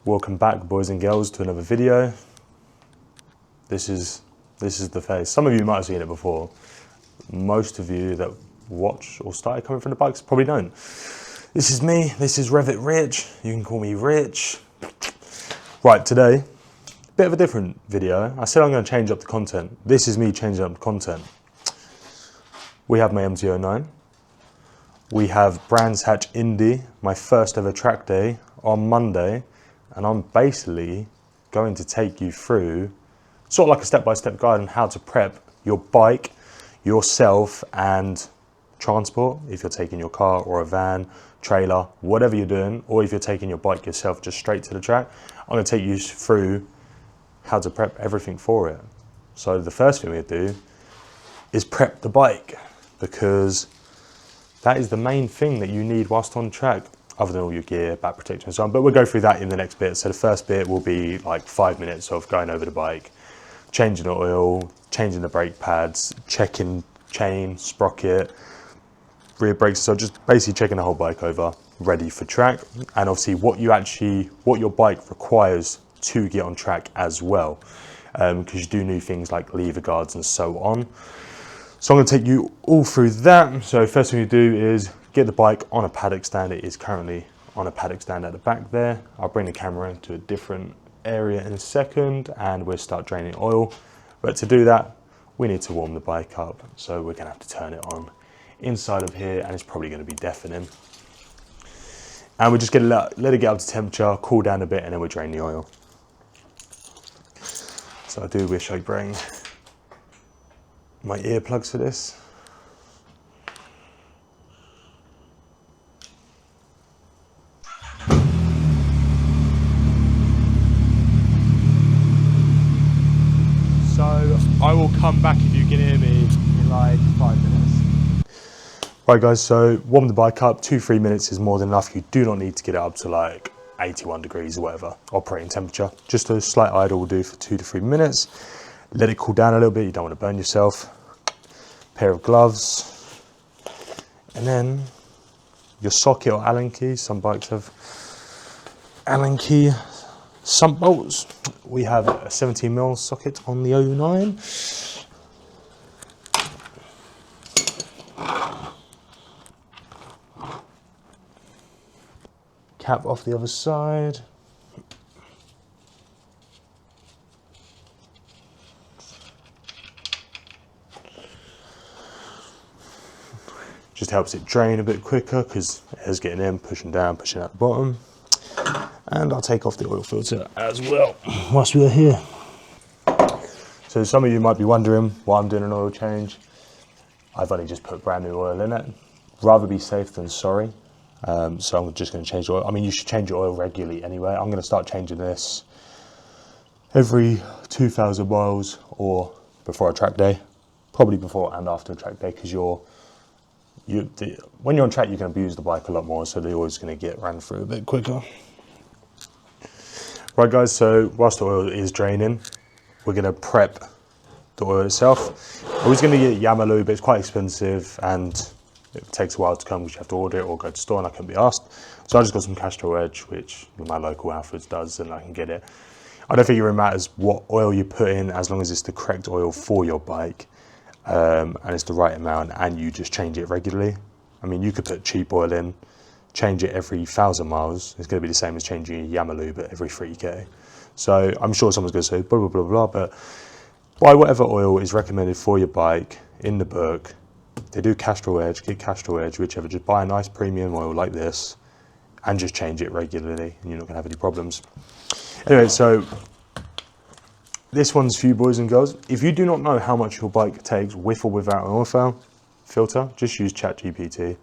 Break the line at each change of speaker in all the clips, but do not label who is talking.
Welcome back, boys and girls, to another video. This is the face. Some of you might have seen it before. Most of you that watch or started coming from the bikes probably don't. This is me. This is Revitrich. You can call me Rich. Right, today, a bit of a different video. I said I'm going to change up the content. This is me changing up the content. We have my MT-09. We have Brands Hatch ND, my first ever track day on Monday. And I'm basically going to take you through sort of like a step-by-step guide on how to prep your bike, yourself, and transport. If you're taking your car or a van, trailer, whatever you're doing, or if you're taking your bike yourself just straight to the track, I'm going to take you through how to prep everything for it. So the first thing we do is prep the bike, because that is the main thing that you need whilst on track, other than all your gear, back protection and so on. But we'll go through that in the next bit. So the first bit will be like 5 minutes of going over the bike, changing the oil, changing the brake pads, checking chain, sprocket, rear brakes. So just basically checking the whole bike over, ready for track. And obviously what your bike requires to get on track as well. Because you do new things like lever guards and so on. So I'm going to take you all through that. So first thing you do is get the bike on a paddock stand. It is currently on a paddock stand at the back there. I'll bring the camera into a different area in a second and we'll start draining oil. But to do that, we need to warm the bike up. So we're going to have to turn it on inside of here, and it's probably going to be deafening. And we're just going to let it get up to temperature, cool down a bit, and then we'll drain the oil. So I do wish I'd bring my earplugs for this. So I will come back if you can hear me in like 5 minutes. Right guys, so warm the bike up, 2-3 minutes is more than enough. You do not need to get it up to like 81 degrees or whatever, operating temperature. Just a slight idle will do for 2 to 3 minutes. Let it cool down a little bit, you don't want to burn yourself. Pair of gloves. And then your socket or Allen key. Some bikes have Allen key sump bolts. We have a 17mm socket on the 09. Cap off the other side. Just helps it drain a bit quicker because air's getting in, pushing down, pushing out the bottom. And I'll take off the oil filter as well whilst we're here. So some of you might be wondering why I'm doing an oil change. I've only just put brand new oil in it. Rather be safe than sorry. So I'm just going to change the oil. I mean, you should change your oil regularly anyway. I'm going to start changing this every 2,000 miles or before a track day. Probably before and after a track day, because when you're on track, you're going to abuse the bike a lot more, so the oil's going to get ran through a bit quicker. Right guys, so whilst the oil is draining, we're going to prep the oil itself. I was going to get Yamaha, but it's quite expensive and it takes a while to come because you have to order it or go to store, and I couldn't be asked. So I just got some Castro Edge, which my local Alfred's does, and I can get it. I don't think it really matters what oil you put in, as long as it's the correct oil for your bike. And it's the right amount, and you just change it regularly. I mean, you could put cheap oil in, change it every 1,000 miles. It's going to be the same as changing a Yamaha, but every 3K. So I'm sure someone's going to say blah, blah, blah, blah, but buy whatever oil is recommended for your bike in the book. They do Castro Edge, get Castro Edge, whichever. Just buy a nice premium oil like this and just change it regularly, and you're not going to have any problems. Anyway, so this one's for you boys and girls. If you do not know how much your bike takes with or without an oil filter, just use ChatGPT.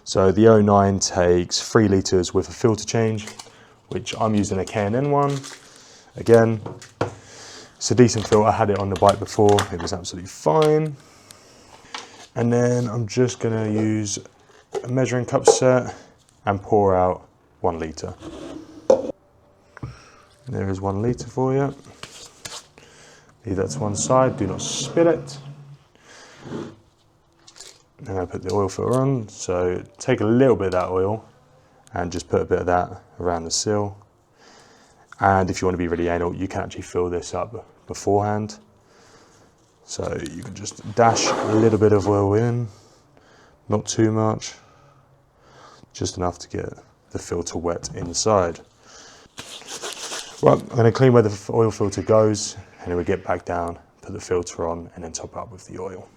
So the 09 takes 3 litres with a filter change, which I'm using a K&N one. Again, it's a decent filter. I had it on the bike before, it was absolutely fine. And then I'm just going to use a measuring cup set and pour out 1 litre. There is 1 litre for you. Leave that to one side, do not spill it. I'm going to put the oil filter on, so take a little bit of that oil and just put a bit of that around the seal. And if you want to be really anal, you can actually fill this up beforehand. So you can just dash a little bit of oil in, not too much, just enough to get the filter wet inside. Right, I'm going to clean where the oil filter goes, and then we get back down, put the filter on, and then top it up with the oil.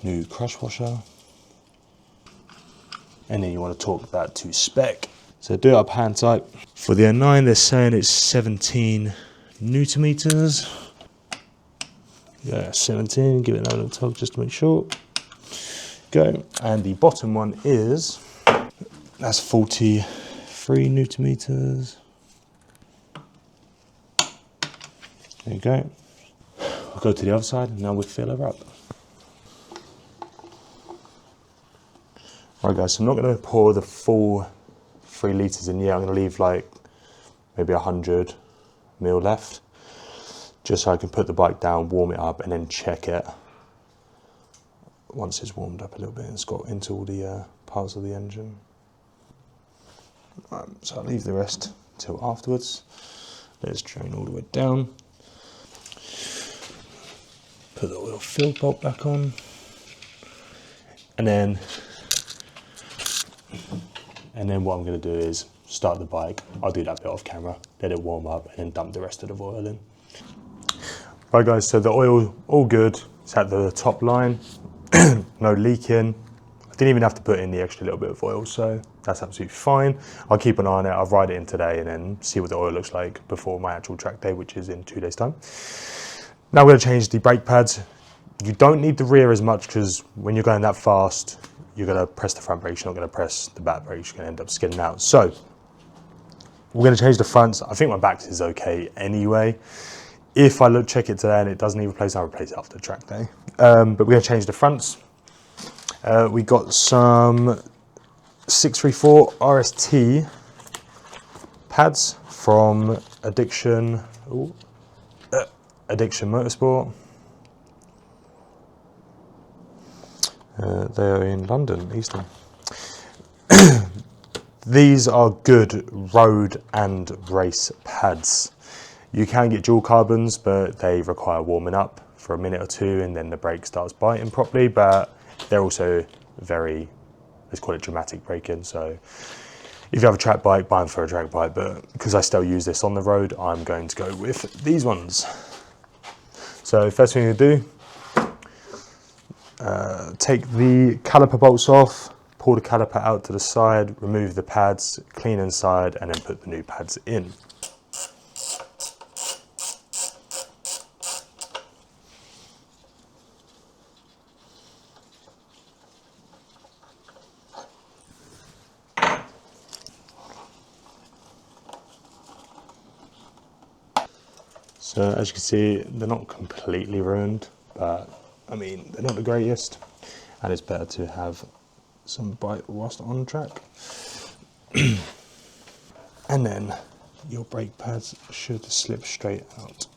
New crush washer. And then you want to torque that to spec. So do it up hand type. For the N9, they're saying it's 17 Newton meters. Yeah, 17, give it another little tug just to make sure. Go, and the bottom one is, that's 43 Newton meters. There you go. We'll go to the other side, and now we'll fill her up. Right guys, so I'm not going to pour the full 3 litres in yet. I'm going to leave like maybe 100 ml left, just so I can put the bike down, warm it up, and then check it once it's warmed up a little bit and it's got into all the parts of the engine. Right, so I'll leave the rest till afterwards. Let's drain all the way down. Put the oil fill bolt back on, and then what I'm going to do is start the bike. I'll do that bit off camera, let it warm up, and then dump the rest of the oil in. Right guys, so the oil all good. It's at the top line, no leaking. I didn't even have to put in the extra little bit of oil, so that's absolutely fine. I'll keep an eye on it. I'll ride it in today and then see what the oil looks like before my actual track day, which is in 2 days' time. Now we're going to change the brake pads. You don't need the rear as much, because when you're going that fast, you're going to press the front brakes, you're not going to press the back brakes, you're going to end up skidding out. So we're going to change the fronts. I think my back is okay anyway. If I check it today and it doesn't need replacing, I'll replace it after the track day. But we're going to change the fronts. We got some 634 RST pads from 𝗦𝗫liche Motorsport. They are in London, Easton. These are good road and race pads. You can get dual carbons, but they require warming up for a minute or two, and then the brake starts biting properly. But they're also very, let's call it dramatic braking. So if you have a track bike, buy them for a track bike. But because I still use this on the road, I'm going to go with these ones. So first thing you do, take the caliper bolts off, pull the caliper out to the side, remove the pads, clean inside, and then put the new pads in. So as you can see, they're not completely ruined, but I mean, they're not the greatest, and it's better to have some bite whilst on track. And then your brake pads should slip straight out.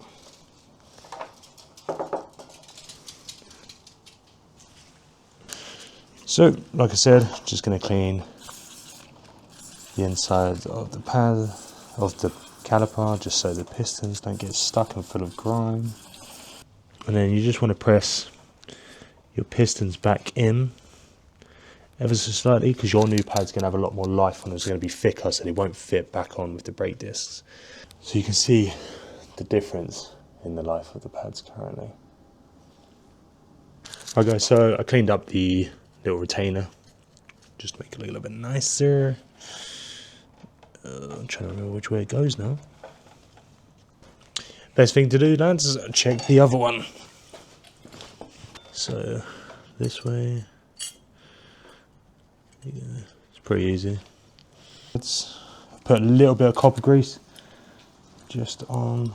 So, like I said, just going to clean the inside of the pad, of the caliper, just so the pistons don't get stuck and full of grime. And then you just want to press your pistons back in ever so slightly, because your new pad's going to have a lot more life on them. It's going to be thicker, so they won't fit back on with the brake discs. So you can see the difference in the life of the pads currently. Right guys, so I cleaned up the little retainer just to make it look a little bit nicer. I'm trying to remember which way it goes now. Best thing to do, lads, is check the other one. So this way, it's pretty easy. Let's put a little bit of copper grease just on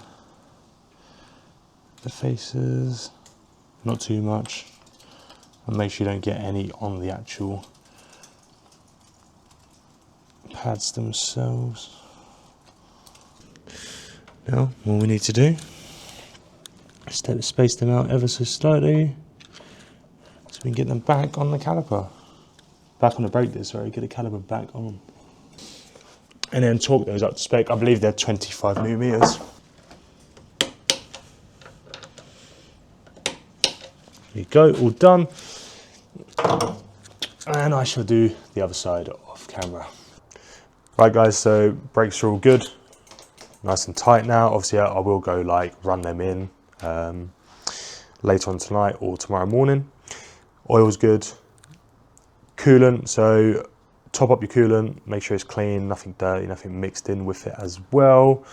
the faces, not too much, and make sure you don't get any on the actual pads themselves. Now, all we need to do is space them out ever so slightly so we can get them back on the caliper. Back on the brake disc, sorry, get the caliber back on. And then torque those up to spec. I believe they're 25 millimeters. There you go, all done. And I shall do the other side off camera. Right guys, so brakes are all good. Nice and tight now. Obviously I will go like run them in later on tonight or tomorrow morning. Oil's good. Coolant, so top up your coolant, make sure it's clean, nothing dirty, nothing mixed in with it as well.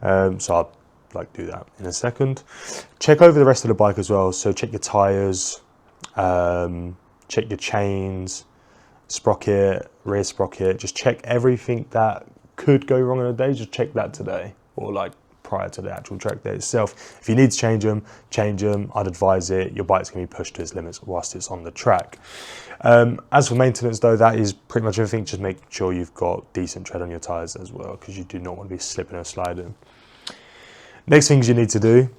So I'll like do that in a second. Check over the rest of the bike as well. So check your tires, check your chains, sprocket, rear sprocket. Just check everything that could go wrong on a day. Just check that today, or like prior to the actual track day itself. If you need to change them, change them. I'd advise it. Your bike's going to be pushed to its limits whilst it's on the track. As for maintenance though, that is pretty much everything. Just make sure you've got decent tread on your tyres as well, because you do not want to be slipping or sliding. Next things you need to do,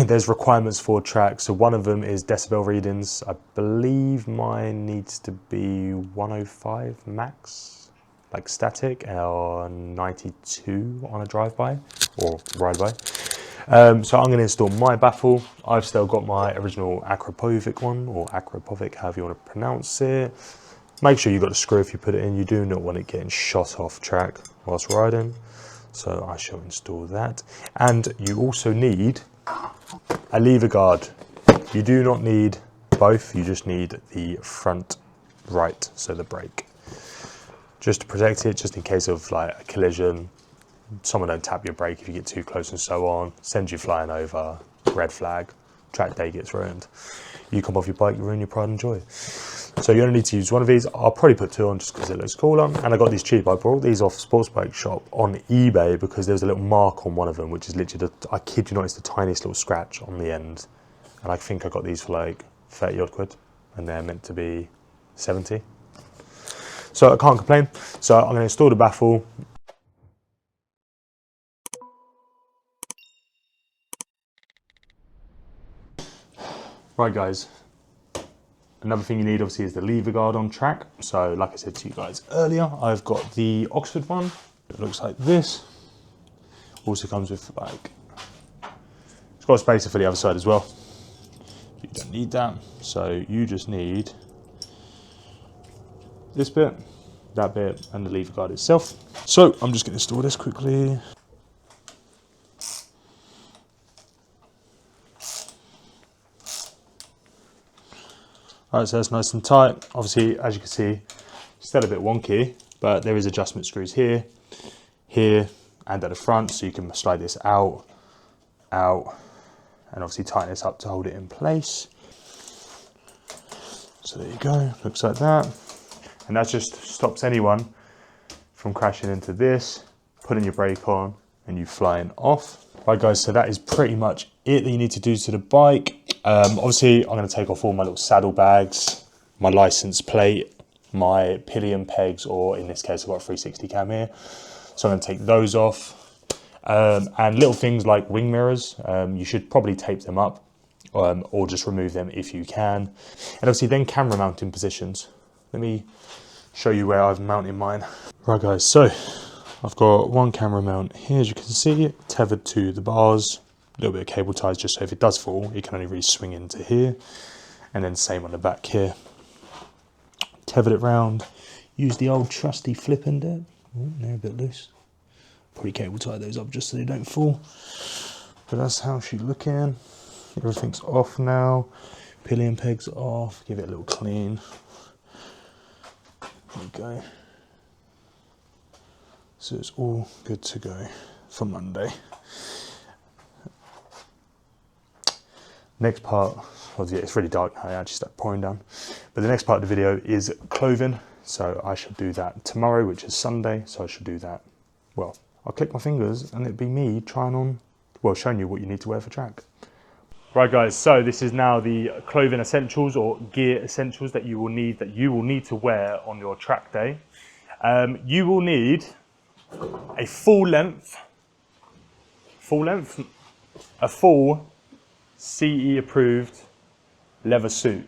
there's requirements for track. So one of them is decibel readings. I believe mine needs to be 105 max, like static, or 92 on a drive-by or ride-by. So I'm going to install my baffle. I've still got my original 𝗦𝗫𝗶𝗹𝗁 one, or 𝗦𝗫𝗶𝗶𝗁, however you want to pronounce it. Make sure you've got a screw if you put it in. You do not want it getting shot off track whilst riding. So I shall install that. And you also need a lever guard. You do not need both, you just need the front right, so the brake. Just to protect it, just in case of like a collision, someone don't tap your brake if you get too close and so on, send you flying over, red flag, track day gets ruined. You come off your bike, you ruin your pride and joy. So you only need to use one of these. I'll probably put two on just because it looks cooler. And I got these cheap. I bought these off Sports Bike Shop on eBay because there's a little mark on one of them, which is literally, I kid you not, it's the tiniest little scratch on the end. And I think I got these for like 30 odd quid, and they're meant to be 70. So I can't complain. So I'm going to install the baffle. Right guys, another thing you need obviously is the lever guard on track. So like I said to you guys earlier, I've got the Oxford one. It looks like this. Also comes with like, it's got a spacer for the other side as well. You don't need that. So you just need this bit, that bit, and the lever guard itself. So I'm just going to install this quickly. Alright, so that's nice and tight. Obviously, as you can see, still a bit wonky, but there is adjustment screws here, here, and at the front, so you can slide this out, out, and obviously tighten this up to hold it in place. So there you go, looks like that. And that just stops anyone from crashing into this, putting your brake on, and you flying off. Right guys, so that is pretty much it that you need to do to the bike. Obviously, I'm going to take off all my little saddle bags, my license plate, my pillion pegs, or in this case, I've got a 360 cam here. So I'm going to take those off. And little things like wing mirrors, you should probably tape them up or just remove them if you can. And obviously then camera mounting positions. Let me show you where I've mounted mine. Right guys, so I've got one camera mount here, as you can see, tethered to the bars. A little bit of cable ties just so if it does fall, it can only really swing into here. And then same on the back here. Tethered it round. Use the old trusty flip and dip. Oh, they're a bit loose. Probably cable tie those up just so they don't fall. But that's how she's looking. Everything's off now. Pillion pegs off. Give it a little clean. There we go. So it's all good to go for Monday. Next part, well, yeah, it's really dark now, I actually start pouring down. But the next part of the video is clothing. So I should do that tomorrow, which is Sunday. So I should do that, well, I'll click my fingers and it'll be me trying on, well, showing you what you need to wear for track. Right guys, so this is now the clothing essentials or gear essentials that you will need to wear on your track day. You will need a full length, a full CE approved leather suit.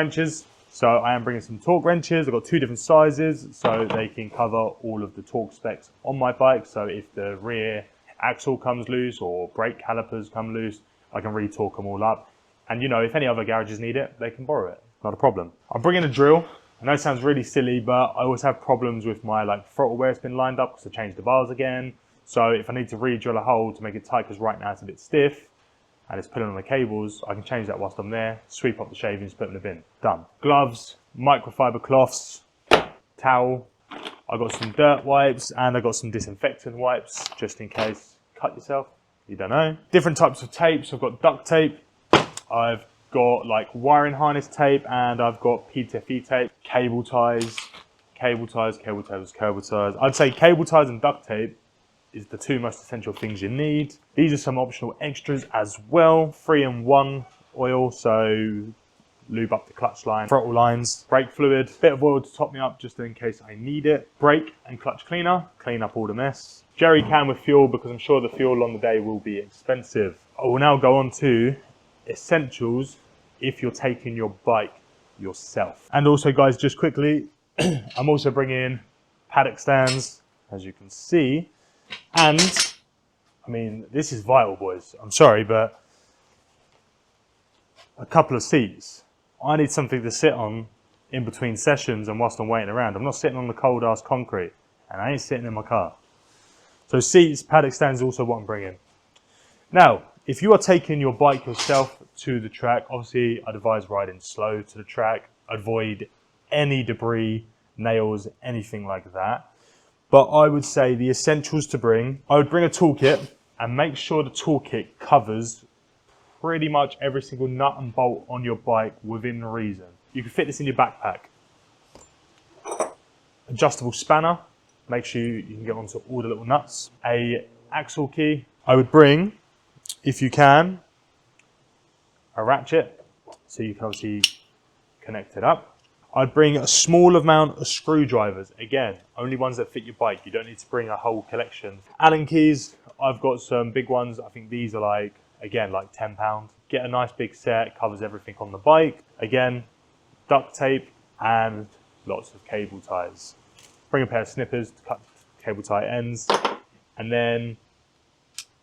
wrenches. So I am bringing some torque wrenches. I've got 2 different sizes so they can cover all of the torque specs on my bike. So if the rear axle comes loose or brake calipers come loose, I can re-torque them all up. And you know, if any other garages need it, they can borrow it. Not a problem. I'm bringing a drill. I know it sounds really silly, but I always have problems with my throttle where it's been lined up because I changed the bars again. So if I need to re-drill a hole to make it tight, because right now it's a bit stiff, and it's pulling on the cables, I can change that whilst I'm there, sweep up the shavings, put them in the bin. Done. Gloves, microfiber cloths, towel. I got some dirt wipes and I got some disinfectant wipes, just in case. Cut yourself, you don't know. Different types of tapes. I've got duct tape. I've got wiring harness tape, and I've got PTFE tape. Cable ties. I'd say cable ties and duct tape is the 2 most essential things you need. These are some optional extras as well. 3-in-1 oil, so lube up the clutch line, throttle lines, brake fluid, bit of oil to top me up just in case I need it. Brake and clutch cleaner, clean up all the mess. Jerry can with fuel, because I'm sure the fuel on the day will be expensive. I will now go on to essentials if you're taking your bike yourself. And also guys, just quickly, I'm also bringing paddock stands, as you can see. And, I mean, this is vital, boys. I'm sorry, but a couple of seats. I need something to sit on in between sessions and whilst I'm waiting around. I'm not sitting on the cold ass concrete, and I ain't sitting in my car. So seats, paddock stands is also what I'm bringing. Now, if you are taking your bike yourself to the track, obviously I'd advise riding slow to the track. Avoid any debris, nails, anything like that. But I would say the essentials to bring, I would bring a toolkit and make sure the toolkit covers pretty much every single nut and bolt on your bike within reason. You can fit this in your backpack. Adjustable spanner, make sure you can get onto all the little nuts. A axle key. I would bring, if you can, a ratchet, so you can obviously connect it up. I'd bring a small amount of screwdrivers. Again, only ones that fit your bike. You don't need to bring a whole collection. Allen keys, I've got some big ones. I think these are like, again, like £10. Get a nice big set, covers everything on the bike. Again, duct tape and lots of cable ties. Bring a pair of snippers to cut cable tie ends. And then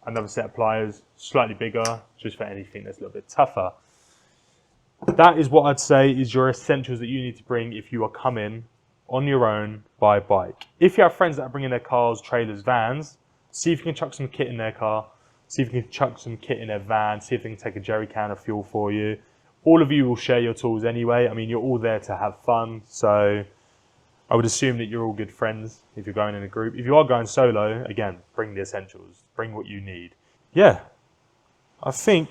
another set of pliers, slightly bigger, just for anything that's a little bit tougher. That is what I'd say is your essentials that you need to bring if you are coming on your own by bike. If you have friends that are bringing their cars, trailers, vans, see if you can chuck some kit in their car, see if you can chuck some kit in their van, see if they can take a jerry can of fuel for you. All of you will share your tools anyway. I mean, you're all there to have fun, so I would assume that you're all good friends if you're going in a group. If you are going solo, again, bring the essentials, bring what you need. Yeah, I think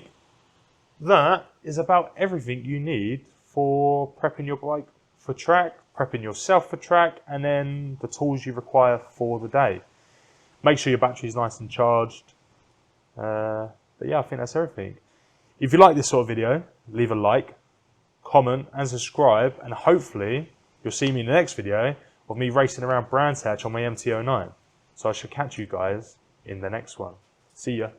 that is about everything you need for prepping your bike for track, prepping yourself for track, and then the tools you require for the day. Make sure your battery is nice and charged. But yeah, I think that's everything. If you like this sort of video, leave a like, comment, and subscribe, and hopefully you'll see me in the next video of me racing around Brands Hatch on my MT-09. So I shall catch you guys in the next one. See ya.